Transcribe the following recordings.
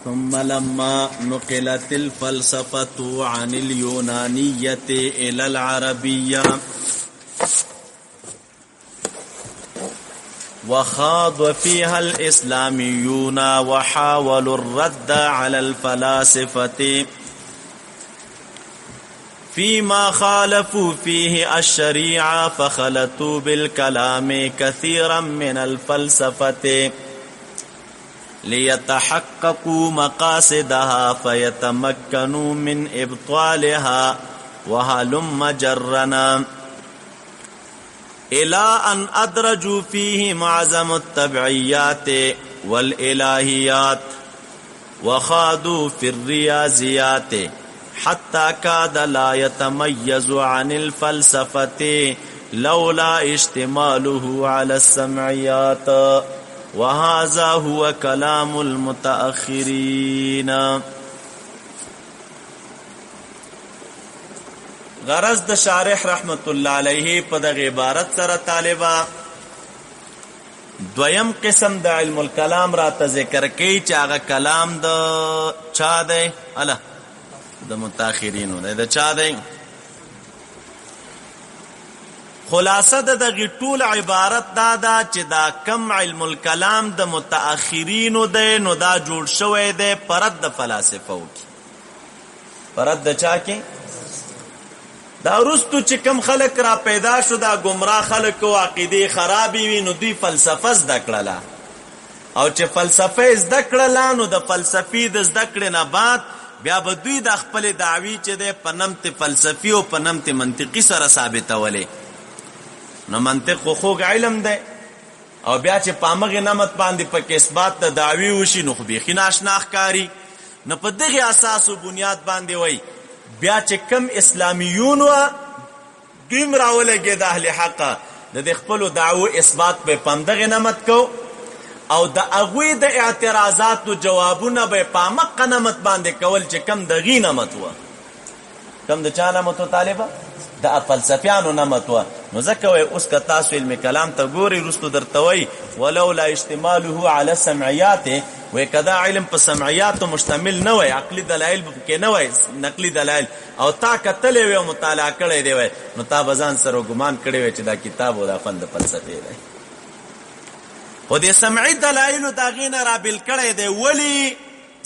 ثم لما نقلت الفلسفة عن اليونانية إلى العربية وخاض فيها الإسلاميون وحاولوا الرد على الفلاسفة فيما خالفوا فيه الشريعة فخلطوا بالكلام كثيرا من الفلسفة ليتحققوا مقاصدها فيتمكنوا من إبطالها وهلم جرنا إلى أن أدرجوا فيه معظم التبعيات والإلهيات وخاضوا في الرياضيات حتى كاد لا يتميز عن الفلسفة لولا اشتماله على السمعيات وهذا هو كلام المتأخرين. غرض د شارح رحمت الله علیه په دغه عبارت سره طالبا دویم قسم د علم الکلام را ته ذکر کوي چې هغه کلام د چا دی؟ الله د متأخرینو دی. د چا دی؟ خلاصه د دغه ټول عبارت دا ده چې دا کم علم الکلام د متأخرینو دی نو دا جوړ شوی دی پرد د فلاسفو کې. پرد د چا کې؟ دا رستو چې کم خلق را پیدا شو دا گمراه خلق و عقیده خرابی وی نو دوی فلسفه زده کړله او چې فلسفه زده کړله نو د فلسفي د زده کړې نه بعد بیا به دوی د خپل دعوی چې د پنمت فلسفي او پنمت منطقي سره ثابتولې. نو منطق خو خوږ علم دی او بیا چې پامغه نمت باندې په اثبات د دعوی وشي نو خو بیخي ناشنا ښکاري. نو په دغه اساس او بنیاد باندې وای بیا چې کم اسلامیون و دویم راولګي د اهل حق د خپل دعوو اثبات په پمدغه نمت کو او د اغوی د اعتراضات او جوابونه به پامق نمت باندې کول چې کم د غی نمت و کم د چا نمت طالبہ د فلسفیانو نمت و. نو ځکه وای اوس که تاسو علم کلام ته ګوري رستو درتوي ولولا اشتماله على السمعيات وای کدا علم په سمعيات مشتمل نه وای عقلي دلایل کې نه وای نقلي دلایل او تا کتلې وای مطالعه کړې دی وای نو تا بزان سره ګمان کړی وای چې دا کتاب او دا فن د فلسفه دی او د سمعي دلایل دا غینه را بل کړی دی ولی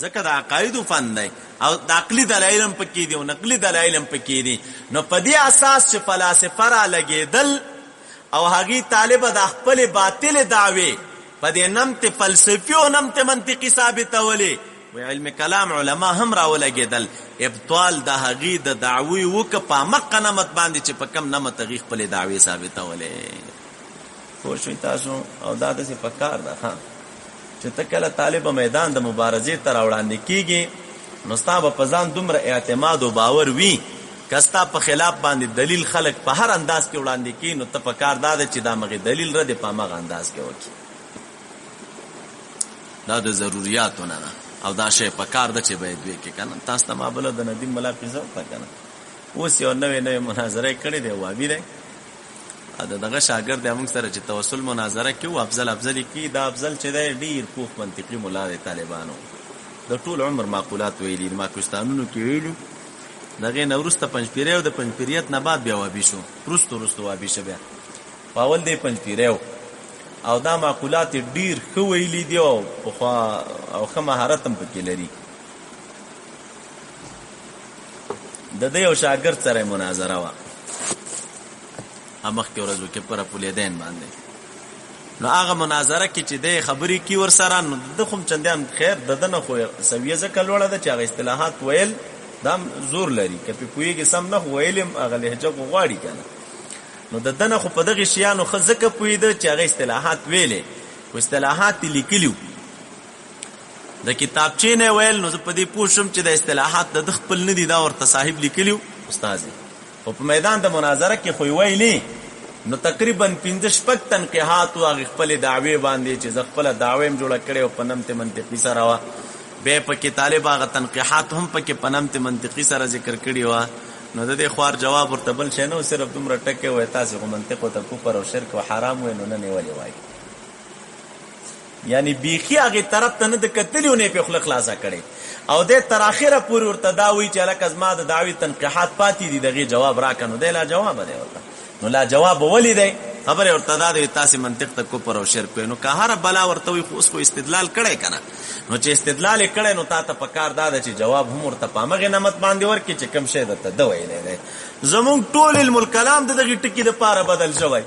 ځکه د عقاید فن دی او د عقلي دلایل هم پکې دي او نقلي دلایل هم پکې دي. نو په دې اساس چې فلسفه را لګېدل او هغه طالب د خپل باطل دعوی په دې نمت فلسفي او نمت منطقي ثابتولې و علم کلام علما هم را ولګېدل ابطال د هغه د دعوی وک په مقه نمت باندې چې په کم نمت غي خپل دعوی ثابتولې. خو شوي تاسو او دا د څه پکار ده چې تکله طالب میدان د مبارزې تر وړاندې کیږي نو ستا په ځان دومره اعتماد او باور وي کستا په خلاف باندې دلیل خلق په هر انداز کې وړاندې کی نو ته پکار داده چې دا مغه دلیل رد په مغه انداز کې وکي. دا د ضرورتونو نه او دا شی پکار د چې باید وي کې کنه. تاسو ته مابل د ندیم ملاقزه پکنه اوس یو نوې مناظره کړې دی وابي دی دغه شاګرد موږ سره چې توسل مناظره کوي افضل کی دا افضل چې دی ډیر پوخ منطقي مولا دی طالبانو د ټول عمر معقولات ویلي ما کوستانونو کې ویلو دغه نورسته پنځپیریو د پنځپیریت نه بعد بیا وابي شو رستو وابي شبه پاول دی پنځپیریو او دا معقولات ډیر خو ویلي دی او خو مهارت هم پکې لري. د دې یو شاګرد سره مناظره وا امخ کې ورځو کې پر پولیدین باندې نو هغه مناظره کې چې د خبرې کی ور سره نو د کوم چندان خیر ددنه خو سویه ځکه لوړه ده چې هغه اصطلاحات ویل دا زور لري که په پویږي سم نه ویلم هغه لهجه غواړي کنه نو ددنه خو په دغه شیانو خزکه پویده چې هغه اصطلاحات ویلې او اصطلاحات لیکلیو د کتابچې نه ویل نو په دې پوښم چې د اصطلاحات د خپل ندي دا ورته صاحب لیکلیو استاد او په میدان د مناظره کې خو ویلې نو تقریبا 15 تنقیحات او خپل دعوی باندې چې خپل دعوی هم جوړ کړي او پنمت منطقي سره وا به په کې طالب هغه تنقیحات هم په کې پنمت منطقي سره ذکر کړي وا نو د دې خوار جواب ورته بل شي نو صرف دومره ټکه وای تاسو کوم منطق او کفر او شرک او حرام وای نو نه نیولې وای یعنی بیخي هغه طرف ته نه د کتلیو نه په خله خلاصه کړي او د تر اخره پورې ورته دا وی چې لکه زما د دعوی تنقیحات پاتې دي دغه جواب راکنو دی لا جواب دی ورته نو لا جواب ولې دی خبره ورته دا دی تاسو منطق ته کفر او شرک نو که هر بلا ورته وي خو اوس خو استدلال کړي کنه نو چې استدلال کړي نو تا ته پکار دا چې جواب هم ورته پامغه نعمت باندې ورکړي چې کم شی دته دا ویلې دی زمون ټول علم الکلام دغه ټکی د پاره بدل شوی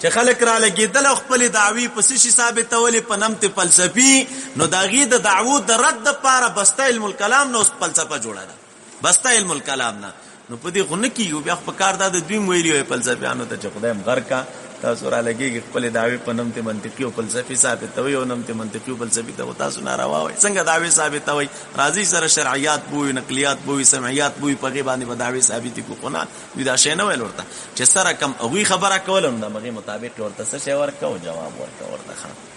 چې خلک را لګیدل خپل دعوی په شي ثابتولې په نمت فلسفي نو داغي د دعوو د رد لپاره بسته علم الکلام نو فلسفه جوړه ده بسته علم الکلام نه نو په دې غونه کې یو بیا په کار دا د دوی ویلي فلسفیانو ته چې خدای مغر کا تاسو را لګیږي خپل دعوی په نمت منطقي او فلسفي ثابتوي او نمت منطقي او فلسفي ته تاسو ناروا وای څنګه دعوی ثابتوي راضي سره شرعيات بوې نقليات بوې سمعيات بوې په غي باندې دعوی ثابت کو قنا دا شی نه ویل ورته چې سره کم اوی خبره کولم دا مغي مطابق ورته څه شی ورکو جواب ورته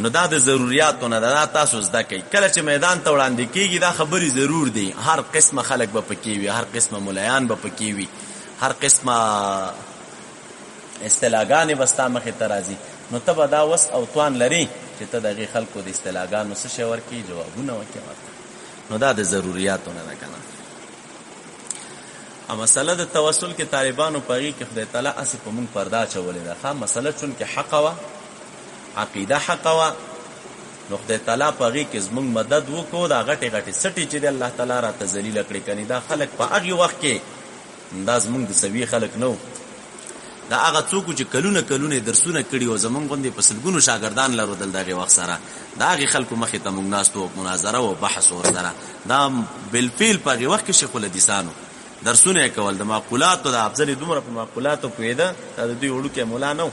نو دا د ضرورتونو نه دا تاسو زده کوي کله چې میدان ته وړاندې کیږي دا خبري ضرور دي هر قسمه خلک به پکې وي هر قسمه ملایان به پکې وي هر قسمه اصطلاحګانې بستا مخې ته راځي نو ته به دا وس او توان لري چې ته دغه خلکو د اصطلاحګانو څه شی ورکړي جوابونه ورکړي نو دا د ضرورتونو نه کنه ا مسله د توسل کې طالبانو پغی کې خدای تعالی اس په مونږ پردا چولې ده خام مسله چون کې حق وا عقیده حق وا نو خدای تعالی پغی کې زمونږ مدد وکړو دا غټي غټي سټي چې الله تعالی را ته ذلیل کړی کني دا خلک په هغه وخت کې انداز مونږ د سوي خلک نو دا هغه څوک چې کلونه درسونه کړي او زمونږ غوندي په سلګونو شاګردان لرو دغه وخت سره دا هغه خلکو مخې ته مونږ ناستو مناظره او بحث ورسره دا بالفعل په هغه وخت کې شیخ الحدیثانو درسونه کول د معقولات او د افضل دومره په معقولات او پیدا دا دوی وړو کې مولا نو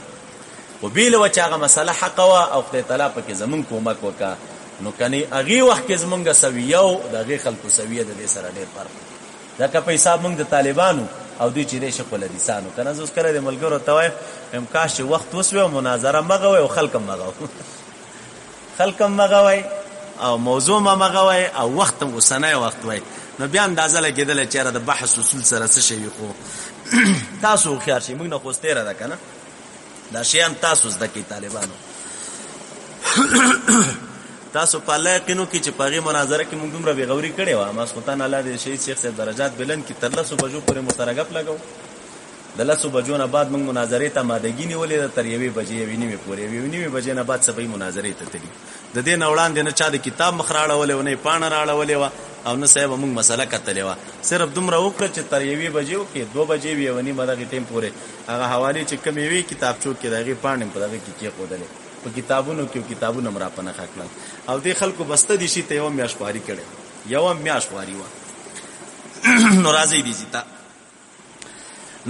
او بیل و چې هغه مسله حق وا او خدای تعالی په کې زمون کومک وکا نو کني هغه وخت کې زمونږ سویه او دغه خلکو سویه د دې سره ډېر فرق دا که په حساب مونږ د طالبانو او دوی چې د شیخ الحدیثانو کنه زوس کړه د ملګرو ته وای امکاش وخت وسوي مناظره مغوي او خلک مغوي او موضوع مغوي او وخت وسنه وخت وای نو بیا اندازه لګیدل چې را د بحث اصول سره څه شي خو تاسو خيار شي موږ نه خوستره ده کنه دا شیان تاسو زده کی طالبانو تاسو په لایقینو کې چې پاغي مناظره کې موږ دومره بغوري کړي و ما سلطان الله دې شهید شیخ صاحب درجات بلند کې تر 100 بجو پورې مترقب لګاو د 100 بجو نه بعد موږ مناظره ته مادګی نیولې تر 1 بجې 1:30 پورې 1:30 بجې نه بعد سبې مناظره ته تللی د دې نوړان دې نه چا د کتاب مخراړولې و نه پاڼه راړولې و او نه صاحب موږ مسله کتلې و صرف دومره وکړه چې تر 1 بجې او کې 2 بجې 1:30 مدغه ټیم پورې هغه حواله چې کمی وی کتابچو کې دغه پاڼه په دغه کې خودلې په کتابونو کې کتابونه مرا پنه خکل او دې خلکو بسته دي شي ته یو میاش خواري کړي یو میاش خواري و نو راځي دي زیتا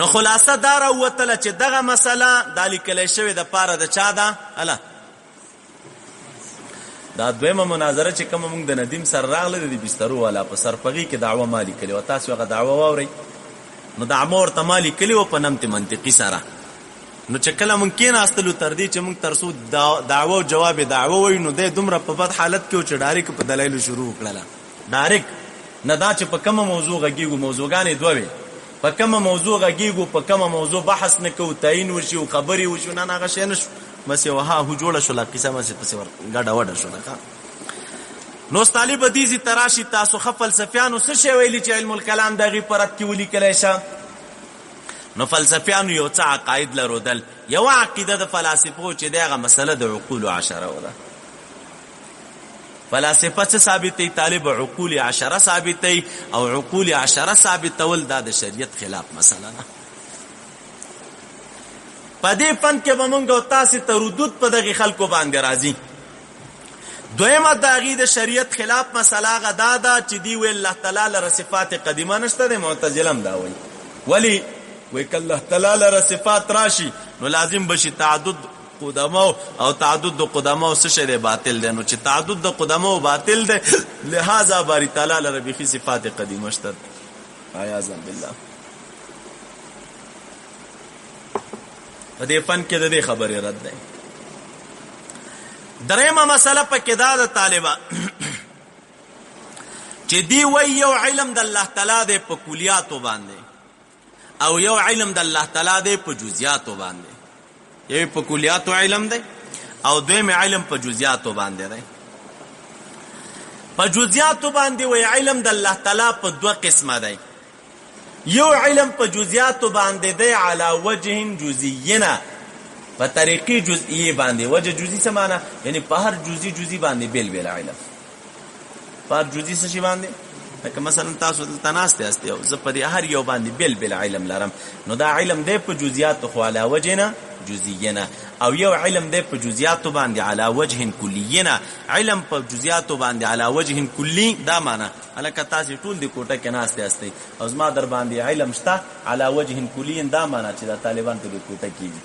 نو خلاصه دار او تل چې دغه مسله د لیکل شوی د پاره د چا ده الا دا دویمه مناظره چې کوم موږ د ندیم سره راغله د بسترو والا په سرپغي کې دعوه مالی کړي او تاسو هغه دعوه واوري نو د امور تمالي کړي او په نمت منطقي سره نو چې کله ممکن استلو تر دې چې موږ ترسو دعوه او جواب دعوه وای نو د دومره په بد حالت کې چې ډایرک په دلایل شروع کړل ډایرک نه دا چې په کومه موضوع غږیږي موضوعګانې دوه په کومه موضوع غږیږي په کومه موضوع بحث نه کوو تعین وشي او خبري وشي نه هغه شي نشو بس یو ها هو جوړه شو لا قصه مې څه ور غاډه وډه شو نه نو طالب دې تراشی تاسو فلسفیانو څه شی ویلي چې علم الکلام دغه پرد کې ولي کله شه نو فلسفیانو یو څه عقاید لرودل یو عقیده د فلسفو چې دغه مسله د عقول 10 ولا فلسفه څه ثابتې طالب عقول 10 ثابتې او عقول 10 ثابتول د شریعت خلاف مسله نه پدې فن کې بمونږ او تاسو تردد په دغه خلکو باندې راځي دویمه د عقیده شریعت خلاف مسله غدا ده چې دی وی الله تعالی لپاره صفات قدیمه نشته د معتزله دا وایي ولی وی ک الله تعالی لپاره صفات راشي نو لازم بشي تعدد قدمو او تعدد قدمو څه شی باطل دي نو چې تعدد قدمو باطل دي لہذا باری تعالی لپاره به صفات قدیمه شته اعاذ بالله په دې فن کې د دې خبرې رد ده درېمه مسله په کې دا د طالبہ چې دی وی یو علم د الله تعالی د په کلیاتو باندې او یو علم د الله تعالی د په جزئیاتو باندې یو په کلیاتو علم دی او دویم علم په جزئیاتو باندې دی. په جزئیاتو باندې وی علم د الله تعالی په دوه قسمه دی. یو علم په جزئیاتو باندې دی علی وجه جزئینا، په طریقې جزئیه باندې. وجه جزئی څه معنی؟ یعنی په هر جزئی باندې بیل بیل علم. په هر جزئی څه شي باندې؟ لکه مثلا تاسو دلته ناسته استه او زه په دې هر یو باندې بیل بیل علم لرم، نو دا علم دی په جزئیاتو خو علی وجهنا جزئینا. او یو علم دی په جزئیاتو باندې علی وجه کلینا. علم په جزئیاتو باندې علی وجه کلی دا معنی الکه تاسو ټول دی کوټه کې ناسته استه او زما در باندې علم شته علی وجه کلی، دا معنی چې دا طالبان ته کوټه کیږي،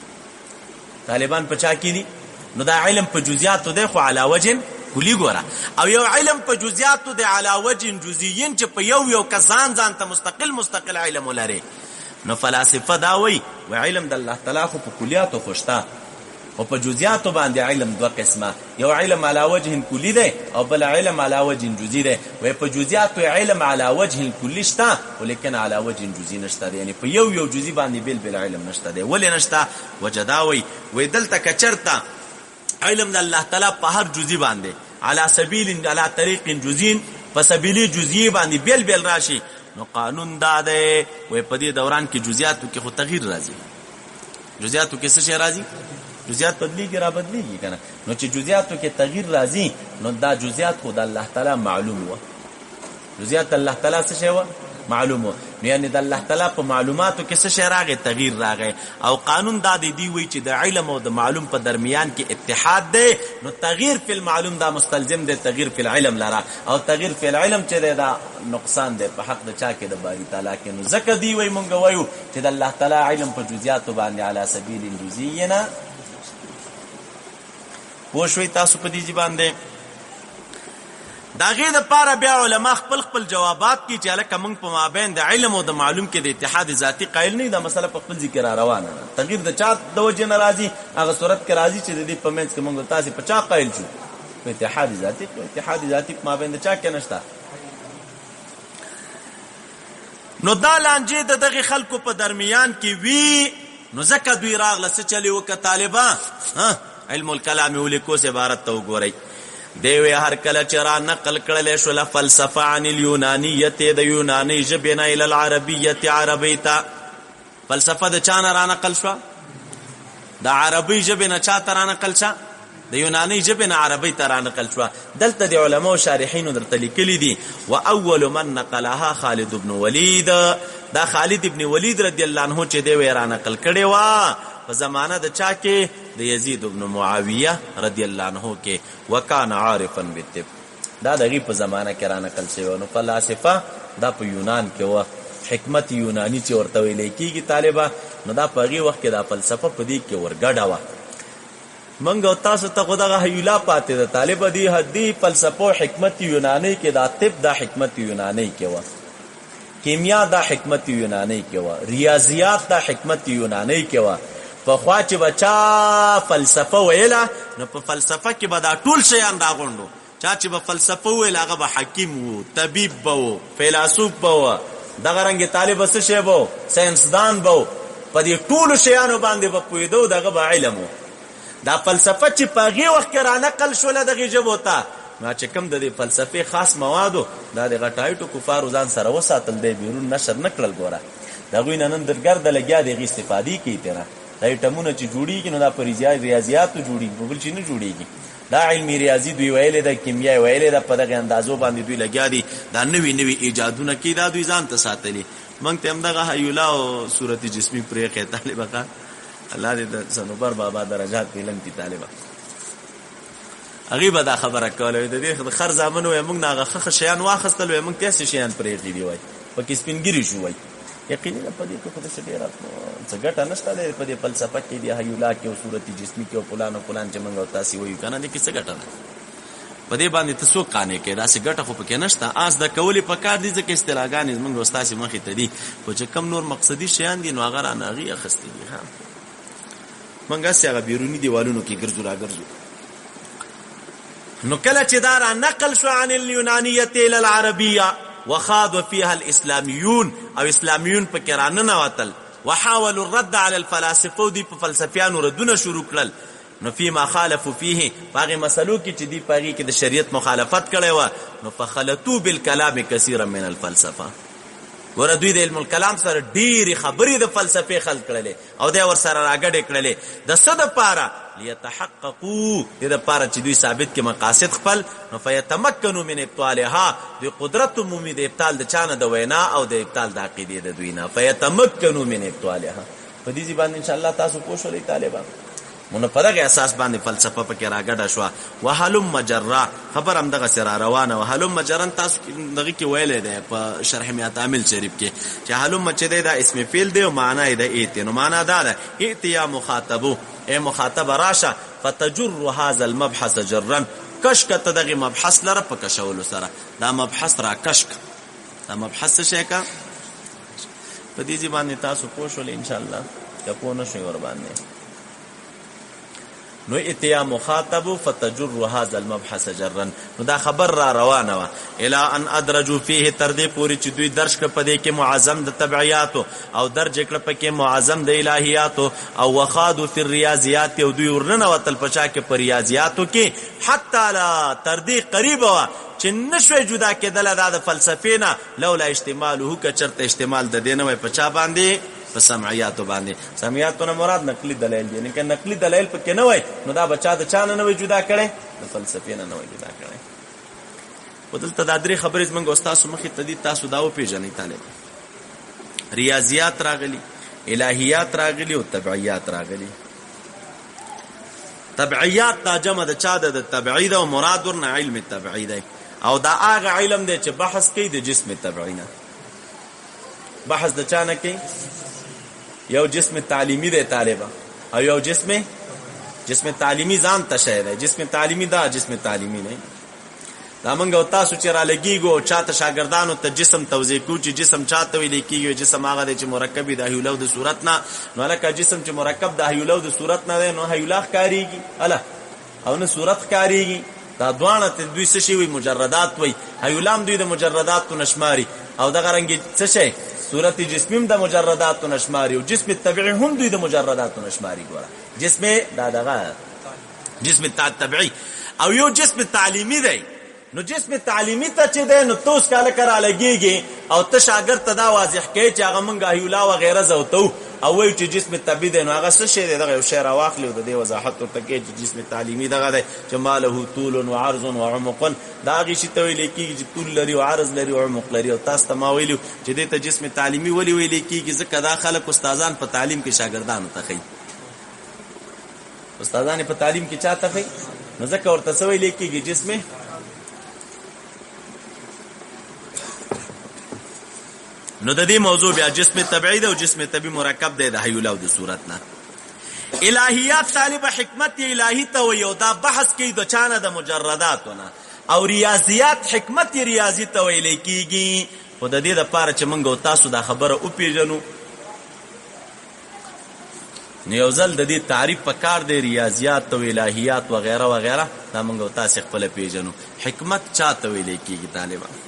طالبان پچا کی دي. نو دا علم په جزئیاتو دی خو علی وجه کلی ګوره. او یو علم په جزئیاتو دی علی وجه جزئین چې په یو کسان ځان ته مستقل علم ولري. نو فلاسفه دا وی و علم د الله تعالی خو په کلیاتو خوشته او په جزئیاتو باندې علم دوه قسمه، یو علم علی وجه کلی دی او بل علم علی وجه جزئی دی. و په جزئیاتو علم علی وجه کلی شته ولیکن علی وجه جزئی نشته، یعنی په یو جزئی باندې بل علم نشته دی. ولې نشته؟ وجداوی و دلته کچرتا علم د الله تعالی په هر جزئی باندې علی طریق جزئین په سبیل جزئی باندې بل راشي، نو قانون دا دی و په دې دوران کې جزئیاتو کې خو تغییر راځي. جزئیاتو کې څه شی راځي؟ جزئیات بدلیږي را بدلیږي کنه. نو چې جزئیاتو کې تغییر راځي نو دا جزئیات خو د الله تعالی معلوم و. جزئیات الله تعالی څه شی و؟ معلوم و. یعنی د الله تعالی په معلوماتو کې څه شی راغی؟ تغییر راغی. او قانون دا دی وی چې د علم او د معلوم په درمیان کې اتحاد دی، نو تغییر فی المعلوم دا مستلزم دی تغییر فی العلم لرا، او تغییر فی العلم چې دا نقصان دی په حق د چا کې د باری تعالی کې. نو ځکه دی وی مونږ وایو چې د الله تعالی علم په جزئیاتو باندې علی سبیل جزئینا. پوښوي تاسو په دې باندې دا غي د پاره بیا علما خپل جوابات کی چې الکه موږ په مابین د علم او د معلوم کې د اتحاد ذاتی قائل نه، دا مسله په خپل ذکر روانه ده. تغییر د چا د وجه ناراضي هغه صورت کې راضي چې د دې په منځ کې موږ تاسو په چا قائل شو؟ په اتحاد ذاتی. په اتحاد ذاتی په مابین د چا کې نشته. نو دا لانجه د دغه خلکو په درمیان کې وی، نو زکه دوی راغله څه چلی وک طالبان علم الکلام ولیکو سے عبارت تو ګورئ. دیوی هر کله چې را نقل کړل شو فلسفه عن اليونانیت د یونانی ژبه الى العربیت عربیتا. فلسفه د چا نه را نقل شو؟ د عربی ژبه نه چا ته را نقل شو؟ د یونانی ژبه نه عربی ته را نقل شو. دلته د علماء شارحین درته لیکلي دي و اول من نقلها خالد ابن ولید. دا خالد ابن ولید رضی الله عنه چې دی را نقل کړي وا په زمانہ د چا کې؟ د یزید ابن معاویه رضی الله عنه کې. وکانه عارفا بالطب. دا دغه په زمانہ کې را نقل شوی. نو فلسفه دا په یونان کې و، حکمت یونانی چې ورته ویل کېږي طالبہ، نو دا په هغه وخت کې دا فلسفه په دې کې ورګډه و. منګو تاسو ته خدای هیلا پاتې د طالبہ دی هدي فلسفه حکمت یونانی کې دا طب دا حکمت یونانی کې و، کیمیا دا حکمت یونانی کې و، ریاضیات دا حکمت یونانی کې و. په خوا چې بچا فلسفه ویلا نو په فلسفه کې به دا ټول شیان راغونډو. چا چې به فلسفه ویلا هغه به حکیم وو، طبيب وو، فیلسوف وو، دغه رنګ طالب څه شی وو، ساينسدان وو. په دې ټول شیانو باندې په پویدو دغه به علم وو. دا فلسفه چې په هغه وخت کې را نقل شول دغه جبو ته ما چې کوم د فلسفه خاص موادو دا د غټایټو کفارو ځان سره وساتل دی، بیرون نشر نکړل. ګوره دا غوی نن درګرد لګیا دی استفادې کوي تیرا دا ټمونه چې جوړیږي نو دا پر ریاضیاتو جوړیږي، بل چې نه جوړیږي. دا علمي ریاضي دوی ویلې د کیمیا ویلې د په دغه اندازو باندې دوی لګیا دي، دا نوی ایجادونه کوي، دا دوی ځان ته ساتلي. موږ ته هم دغه حیولا او صورت جسمی پرې کې طالبہ کا الله دې د سنوبر بابا درجات علم کی طالبہ غیبه دا خبره کوله د دې خر زامنو موږ نه غخ شیان واخستل موږ تاسو شیان پرې دی وای پکې سپینګری شو وای. یقینا په دې کې خو څه ډیر څه ګټه نشته ده په دې فلسفه کې دی حیولا کې او صورت جسمی کې او فلان چې موږ تاسو وایو کنه دې کې څه ګټه ده په دې باندې تاسو قانې کې دا څه ګټه خو پکې نشته. آس د کولی په کار دي ځکه استلاګان موږ استاد مخې ته دي خو چې کم نور مقصدی شیان دي نو هغه رانغي اخستې دي. ها منګه سیغه بیرونی دیوالونو کې ګرځو نو کله چې دا نقل شو عن اليونانيه الى العربيه وخاض فيها الاسلاميون او اسلاميون په کرانه نواتل وحاولوا الرد على الفلاسفه دي په فلسفيانو ردونه شروع کړل. نو فيما خالفوا فيه باغي مسلو کې چې دی پاغي کې د شریعت مخالفت کړي و نو فخلطوا بالكلام كثيرا من الفلسفه ور دوی د علم الکلام سره ډېری خبرې د فلسفې خلق کړلې او دا ور سره راګډې کړلې د صد پاره ليتحققوا د پاره چې دوی ثابت کې مقاصد خپل نو فيتمكنوا من ابطالها دوی قدرت عمومي د ابطال د چانه د وینا او د ابطال د عقیدې د دوی نه فيتمكنوا من ابطالها په دې باندې ان شاء الله تاسو پوښولې طالبان مونږ په دغه اساس باندې فلسفه پکې راګډه شو وهلم مجرا خبر هم دغه سره روانه وهلم مجرن تاسو دغه کې ویلې ده په شرح میات عامل شریف کې چې هلم چې ده اسم فعل دی او معنی ده ایت نو معنی دا ده ایت یا مخاطبو اے مخاطب راشه فتجر هذا المبحث جرا کشک ته دغه مبحث لره په کشولو سره دا مبحث را کشک دا مبحث شي کا په دې باندې تاسو پوښول ان شاء الله که په نو شي ور باندې نو اتیا مخاطب فتجر هذا المبحث جرا نو دا خبر را روانه وا الى ان ادرجوا فيه تر دې پوری چې دوی درش کړ پدې کې معظم د تبعیات او درج کړ پکې معظم د الہیات او وخادوا في الرياضيات او دوی ورننه وتل پچا کې پر ریاضیاتو کې حتی لا تر دې قریب وا چې نشوي جدا کېدل د فلسفې نه لولا اجتماله ک چرته استعمال د دینه په چا باندې په سمعیاتو باندې سمعیاتونه مراد نقلی دلایل دي نه که نقلی دلایل پکې نه وای نو دا بچا د چانه نه وای جدا کړي د فلسفې نه وای جدا کړي ودلته د درې خبرې زمونږ استاد مخې ته دي تاسو دا و پیژنئ طالب ریاضیات راغلي الہیات راغلي او تبعیات راغلي تبعیات دا جمع د چا د تبعید او مراد ورنه علم تبعید او دا هغه علم دی چې بحث کوي د جسم تبعی نه بحث د چا نه کوي یو جسم تعلیمی دی طالبہ او یو جسم تعلیمی ځان ته شی دی جسم تعلیمی دا جسم تعلیمی نه دا موږ او تاسو چې را لګیږو چاته شاګردانو ته جسم توضیح کو چې جسم چاته ویل کیږي جسم هغه دی چې مرکب د هیولو د صورت نه نو لکه جسم چې مرکب د هیولو د صورت نه دی نو هیولا ښکاریږي الا او نه صورت ښکاریږي دا دوانه ته دوی څه شي وي مجردات وي هیولام دوی د مجردات نشماري او دغه رنګ څه شي صورت جسمیم د مجردات نشماري او جسم طبيعي هم دوی د مجردات نشماري ګوره جسم دا دغه جسم تبعي او یو جسم تعلیمی دی نو جسم تعلیمی ته چې دی نو توس کاله کرا لګيږي او ته شاګرد ته دا واضح کوي چې هغه مونږه هیولا و غیره زوتو او وای چې جسم طبيعي دی نو هغه څه شی دی دغه یو شعر واخلو د دې وضاحت ورته کوي چې جسم تعلیمی دغه دی چې ماله طول و عرض و عمق دا غي شی ته ویل کیږي چې طول لري او عرض لري او عمق لري او تاسو ته ما ویلو چې دې ته جسم تعلیمی ولي ویل کیږي ځکه دا خلک استادان په تعلیم کې شاګردانو ته کوي استادان په تعلیم کې چاته کوي نو ځکه ورته څه ویل کیږي جسم نو د دې موضوع بیا جسم طبيعي او جسم طبيعي مرکب دی د هیولا او د صورت نه الہیات طالب حکمت الہی ته وي او دا بحث کوي د چانه د مجرداتونه او ریاضیات حکمت ریاضی ته ویل کیږي خو د دې لپاره چې موږ او تاسو دا خبره او پیژنو نو یو ځل د دې تعریف په کار دی ریاضیات او الہیات وغیرہ وغیرہ دا موږ او تاسو خپل پیژنو حکمت چاته ویل کیږي طالبان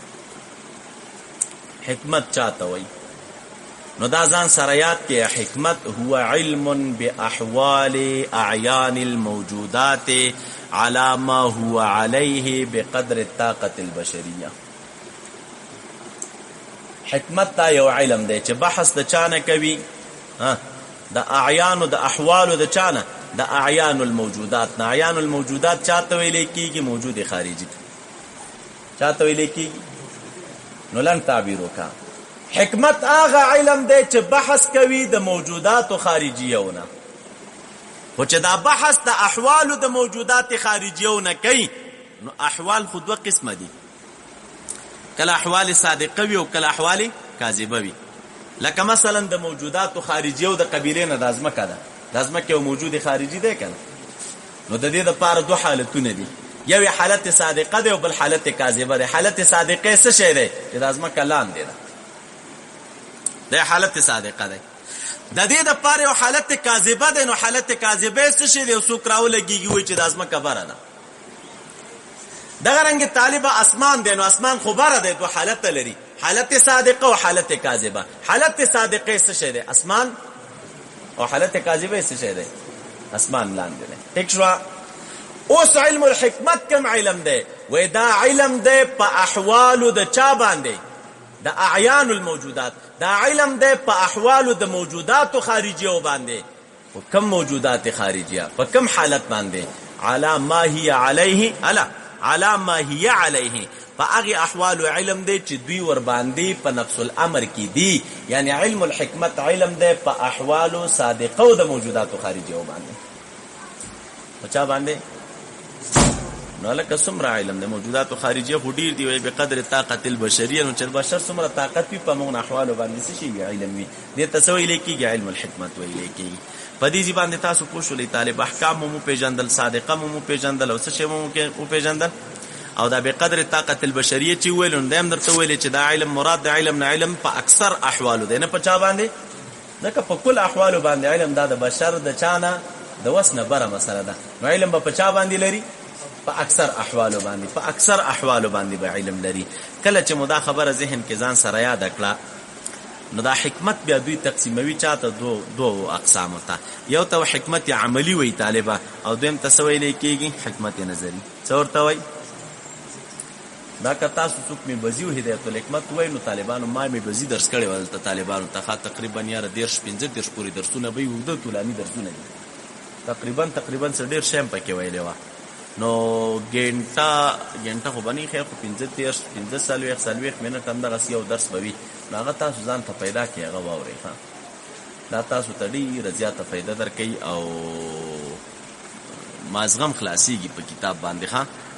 حکمت چاته وای نو دا ځان سره یاد کې حکمت هو علم باحوال اعیان الموجودات على ما هو عليه بقدر الطاقه البشريه حکمت دا یو علم دی چې بحث د چانه کوي د اعیان او د احوال د چانه د اعیان الموجودات نه اعیان الموجودات چاته ویل کیږي موجود خارجي چاته ویل کیږي نو لن تعبیر وکا حکمت هغه علم دی چې بحث کوي د موجودات خارجیونه او چې دا بحث د احوال د موجودات خارجیونه کوي نو احوال خود دوه قسمه دي کله احوال صادقه وي او کله احوال کاذبه وي لکه مثلا د موجودات خارجیو د قبیله نه د ازمکه ده د ازمکه یو موجود خارجي دی کنه نو د دې لپاره دوه حالتونه دي یو حالت صادقه ده او بل حالت کاذبه ده حالت صادقه څه شی ده چې د ازمکه لاندې ده د حالت صادقه ده د دې لپاره یو حالت کاذبه ده نو حالت کاذبه څه شی ده څوک راو لګيږي وي چې د ازمکه بره ده دغه رنګ طالب اسمان ده نو اسمان خو بره ده دوه حالت لري حالت صادقه او حالت کاذبه حالت صادقه څه شی ده اسمان او حالت کاذبه څه شی ده اسمان لاندې دی. ټیک شو. اوس علم الحکمت کم علم دی؟ وای دا علم دی په احوالو د چا باندې؟ د اعیان الموجودات. دا علم دی په احوالو د موجوداتو خارجیو باندې. په کم موجودات خارجیه؟ په کم حالت باندې؟ علی ما هي علیه، علی ما هي علیه، په هغه احوال علم دی چې دوی ور باندې په نفس الامر کې دي. یعنی علم الحکمت علم دی په احوال صادقه او د موجودات خارجیو باندې. په چا باندې؟ نو لکه څومره علم د موجودات خارجیه خو ډیر دی، وي به قدر طاقت البشریه. نو چې بشر څومره طاقت وي په موږ احوال باندې څه شي علم وي، دې تسوي لیکيږي علم الحکمت وی لیکي. په دې باندې تاسو پوښولې طالب احکام مو پیژندل، صادقه مو پیژندل، او څه شی مو پیژندل، او دا به قدر طاقت البشریه چې ویلون دیم درته ویل چې دا علم مراد د علم نه علم په اکثر احوالو دی، نه په چا باندې، نه په کل احوالو باندې علم. دا د بشر د چانه د وسنه بره مسله ده. نو علم په چا باندې لري؟ په اکثر احوالو باندې. په اکثر احوالو باندې به علم لري. کله چې مدا خبره ذهن کې ځان سره یاد کړه، نو دا حکمت بیا دوی تقسیموي چاته دو اقسام ته. یو ته حکمت عملی وی طالبہ، او دویم تسوی لیکيږي حکمت نظری. څه ورته وای؟ دا که تاسو څوک می بزیو هدایت الحکمت وای، نو طالبانو ما می بزی درس کړي ول ته طالبانو ته تقریبا یاره 15 پوری درسونه به یو د طولانی درسونه دي. تقریبا څه ډیر شیم پکې ویلې و. نو ګنټه خو بنی خیر خو 15 منټ هم دغه یو درس بوي. هغه تاسو ځان ته پیدا کړئ، هغه واورئ. دا تاسو ته ډېره زیاته فایده درکوي او مازغم خلاصیږي په کتاب باندې.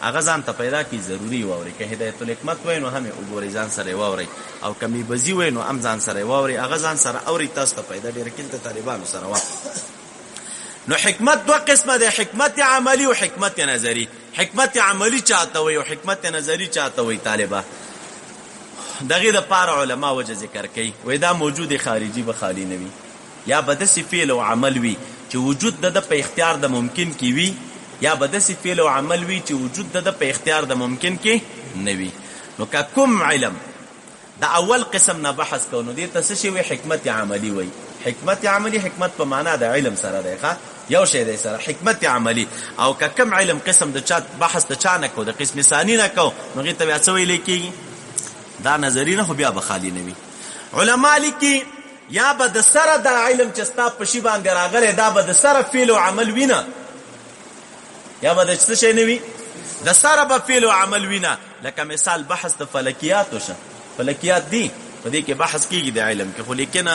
هغه ځان ته پیدا کړئ، ضروري واورئ. که هدایت الحکمت وای نو هم یې وګورئ، ځان سره یې واورئ، او که میبزي وای نو هم ځان سره یې واورئ. هغه ځان سره اورئ، تاسو ته پیدا ډېره کېږي. طالبانو سره وا. نو حکمت دو قسمه ده، حکمت عملی او حکمت نظری. حکمت عملی چاته وي او حکمت نظری چاته وي طالبہ؟ دغه د پاره علما وجه ذکر کوي، وای دا موجود خارجي به خالی نه وي، یا به داسې فعل او عمل وي چې وجود د په اختیار د ممکن کې وي، یا به داسې فعل او عمل وي چې وجود د په اختیار د ممکن کې نه وي. نو که کوم علم د اول قسم نه بحث کوو، نو دې ته څه شی وي؟ حکمت عملی وي. حکمت عملی، حکمت په معنا د علم سره دی، یو شی دی سره حکمت عملی. او که کم علم قسم د چا بحث د چا نه کو، د قسم ثانی نه کو، نو هغې ته بیا څه ویلی کېږي؟ دا نظری نه، خو بیا به خالی نه وي. علما لیکي یا به د سره دا علم چې ستا په شي باندې راغلی، دا به د سره فعل او عمل وي نه، یا به د څه شی نه وي؟ د سره به فعل او عمل وي نه. لکه مثال بحث د فلکیاتو شه، فلکیات دی په دې کې بحث کېږي د علم کې، خو لیکن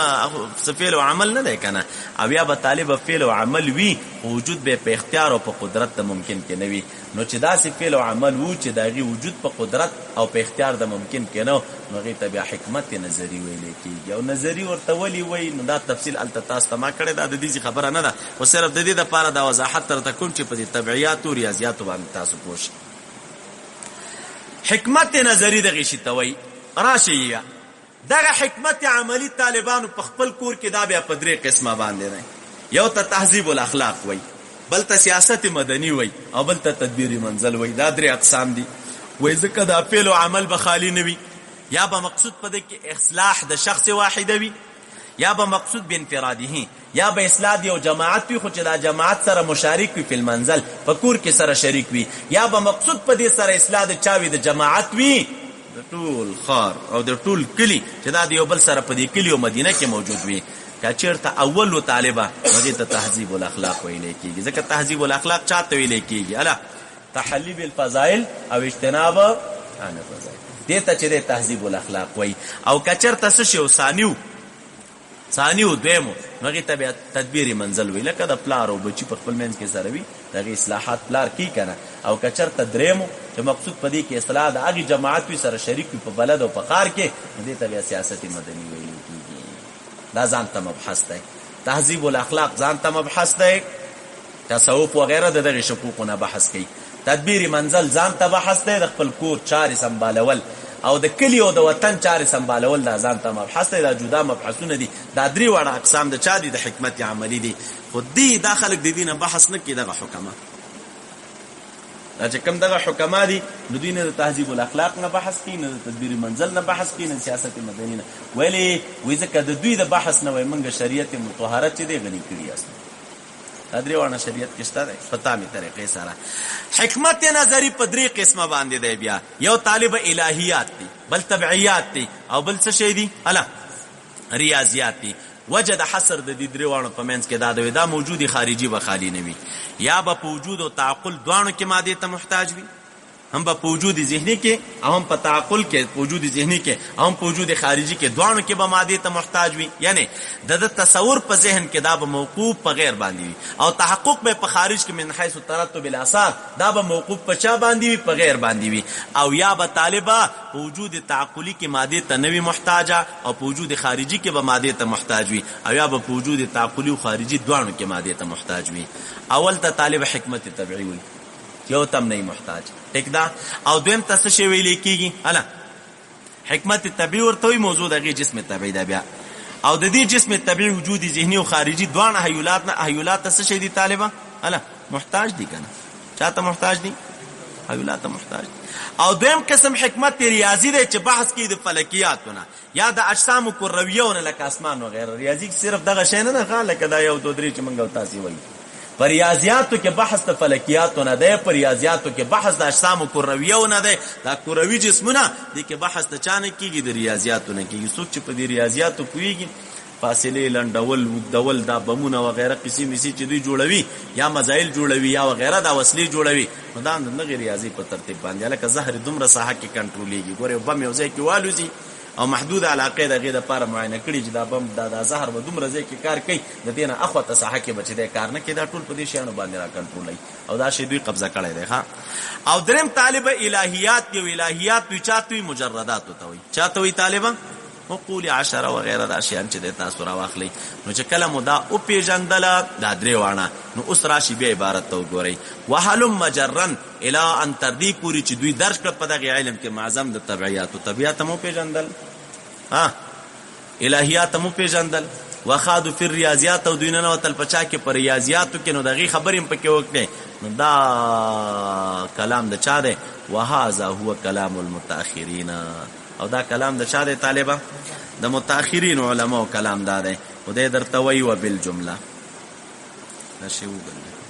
څه فعل او عمل نه دی که نه. او یا به طالب فعل او عمل وي، خو وجود به په اختیار او په قدرت د ممکن کې نه وي. نو چې داسې فعل او عمل وو چې د هغې وجود په قدرت او په اختیار د ممکن کې نه، نو هغې ته بیا حکمت نظري ویلی کېږي. او نظري ورته ولې وایي، نو دا تفصیل هلته تاسو ته ما کړی، دا د دې خبره نه ده، خو صرف د دې دپاره دا وضاحت درته کوم چې په دې طبعیاتو ریاضیاتو باندې تاسو پوه شئ. حکمت نظري دغې شي ته وایي. راشئ، دغه حکمت عملی طالبانو په خپل کور کې دا بیا په 3 قسمه باندې دی. یو ته تهذیب الاخلاق وای، بل ته سیاست مدني وای، او بل ته تدبیر منزل وای. دا 3 اقسام دي. وای ځکه دا فعل او عمل به خالی نه وي، یا به مقصود په دې کې اصلاح د شخص واحد وي، یا به مقصود بانفراده، یا به اصلاح د یو جماعت وي، خو چې دا جماعت سره مشارک وي په المنزل، په کور کې سره شریک وي، یا به مقصود په دې سره اصلاح د چاوي د جماعت وي، د ټول خار او د ټول کلی، چې دا د یو بل سره په دې کلی او مدینه کې موجود وي. که چېرته اول طالبه، نو دې ته تهذیب الاخلاق ویلی کېږي. ځکه تهذیب الاخلاق چاته ویلی کېږي؟ الا تحلی بالفضائل او اجتناب عن الفضائل، دې ته چې دی تهذیب الاخلاق وایي. او که چېرته څه شی ثانی و دویمو، نو هغې ته بیا تدبیر منزل وي. لکه د پلار او بچي په خپل منځ کې سره وي، د هغې اصلاحات پلار کوي که نه. او که چېرته درېمو چې مقصود په دې کې اصلاح د هغې جماعت وي سره شریک وي په بلد او په ښار کې، نو دې ته بیا سیاست مدني ویلی کېږي. دا ځان ته مبحث دی. تهذیب الاخلاق ځان ته مبحث دی، تصوف وغیره د دغې شقوقو نه بحث کوي. تدبیر منزل ځان ته بحث دی، د خپل کور چارې سمبالول او د کلی او د وطن چارې سمبالول، دا ځان ته مبحث دی. دا جدا مبحثونه دي. دا 3 واړه اقسام د چا دي؟ د حکمت عملی دي. خو دا خلک د دې نه بحث نه کوي. دغه حکما، دا چې کوم دغه حکما دي، نو دوی نه د تهذیب الاخلاق نه بحث کوي، نه د تدبیر منزل نه بحث کوي، نه سیاست مدني نه. ولې؟ وایي ځکه د دوی د بحث نه وایي موږ شریعت مطهره چې دی غني کړي یاست. دا درې واړه شریعت کې شته دی په تامې طریقې سره. حکمت نظری په درې قسمه باندې دی. بیا یو طالب الهیات دی، بل تبعیات دی، او بل څه شی دی؟ ریاضیات دی. وجه د حصر د دې درې واړو په منځ کې دا موجودی خارجي به خالی نه وي، یا به په وجود او تعقل دواړو کې مادې ته محتاج وي، هم په وجود ذهنی کې او هم په تعقل کې، په وجود ذهنی کې او هم په وجود خارجي کې، دواړو کې به مادې ته محتاج وي. یعنی د تصور په ذهن کې دا به موقوف په غیر باندې وي، او تحقق به په خارج کې من حيث ترتب الاثار دا به موقوف په چا باندې وي؟ په غیر باندې وي. او یا به طالبہ په وجود تعقلی کې مادې ته نه وي محتاجه، او په وجود خارجي کې به مادې ته محتاج وي، او یا به په وجود تعقلی او خارجي دواړو کې مادې ته محتاج وي. اول ته طالب حکمت طبيعي وي، یو تم نه محتاج، ٹھیک ده. او دویم ته څه شی ویل کېږي؟ حکمت طبيعي ورته وي، موضوع دغه جسم طبيعي ده. بیا او د دې جسم طبيعي وجودي ذهني او خارجي دواړه حیولات ته څه شی دي طالبہ؟ محتاج دي کنه. چاته محتاج دي؟ حیولات ته محتاج دي. او دویم قسم حکمت ریاضی دی چې بحث کوي د فلکیاتونه یا د اجسام کرویونه لکه اسمان وغیره. ریاضی صرف دغه شی نه ده، لکه دا یو دو درې چې موږ تاسو وایو. پر ریاضیاتو کې بحث د فلکیاتو نه دی، پر ریاضیاتو کې بحث د اجسام کرویو نه دی. دا کروي جسمونه دي کې بحث د چانه کېږي؟ د ریاضیاتو نه کېږي. څوک چې په دې ریاضیاتو پوهېږي، فاصلې لنډول، اوږدول، دا بمونه وغیره قسم میسي چې دوی جوړوي یا مزایل جوړوي یا وغیره دا وسلې جوړوي، نو دا د دغې ریاضي په ترتیب باندې لکه زهر دومره ساحه کې کنټرولېږي. ګورې بم یو ځای کې والوځي او محدود علاقې د هغې دپاره معاینه کړي چې دا بم دا زهر به دومره ځای کې کار کوي، د دې نه اخواته ساحه کې به چې دی کار نه کوي. دا ټول په دې شیانو باندې را کنټرولوي او دا شی دوی قبضه کړی دی. او دریم طالب الهیات دی. الهیات دوی چاته وي؟ مجرداتو ته وي. چاته وي طالبه؟ مقول عشره وغیره دا شیان چې د تاسو راواخلئ. نو چې کله مو دا وپېژندله دا درې واړه، نو اوس راشي بیا عبارت ته وګورئ. وهلم مجرن الی ان تر دې پورې چې دوی درک کړه په دغې علم کې معظم د طبعیاتو. طبیعت مو پېژندل، الهیات مو پېژندل، وخادو فی الریاضیات، او دوی ننوتل په چا کې؟ په ریاضیاتو کې. نو د هغې خبرې هم پکې وکړې. نو دا کلام د چا دی؟ وهذا هو کلام المتأخرین. او دا کلام د چا دی طالبه؟ د متأخرین علماء کلام دا دی. خدای درته وایي وبالجمله. دا شی وګورئ.